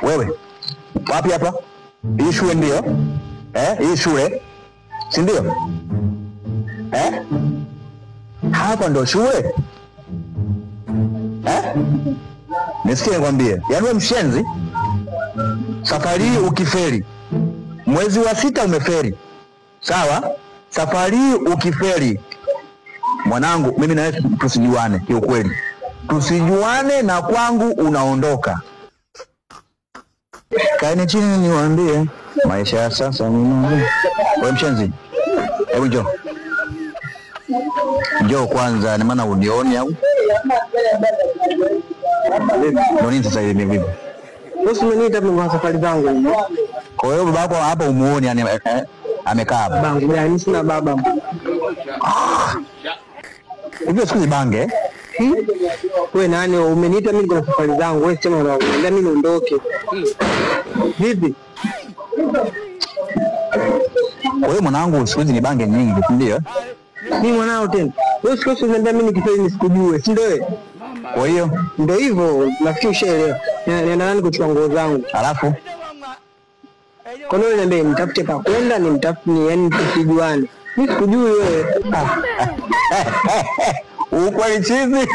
Wewe. Wapi hapa? Hii shule ndio? Hii shule? Si ndio? Hapa ndo shule? Nisikie nikwambie. Yaani wewe mshenzi. Safari hii ukiferi. Mwezi wa 6 umeferi. Sawa? Safari hii ukiferi. Mwanangu, mimi na wewe tusijuane kiukweli. Tusijuane na kwangu unaondoka. Kaeni chini niwaambie maisha ya sasa ni nini. Wewe mshenzi. Hebu njoo. Njoo kwanza, ni maana unioni au? Nini sasa hivi vipi? Bosi umeniita kwa safari zangu. Kwa hiyo baba yako hapa umuoni yani amekaa hapa. Bangu gani? Sina baba. Hivyo siku bange. Wewe nani umeniita mimi kwa safari zangu? Wewe sema unaenda mimi niondoke. Vipi? Kwa hiyo mwanangu siku hizi ni bange nyingi, ndio? Mimi mwanao tena. Wewe siku hizi unaniambia mimi nikifeli nisikujue, si ndio wewe? Kwa hiyo ndio hivyo, nafikiri ushaelewa. Nenda nani kuchukua nguo zangu. Alafu kwa nini niambie nitafute pa kwenda, nimtafute yani tusijuane. Mimi sikujui wewe. Ukweli chizi.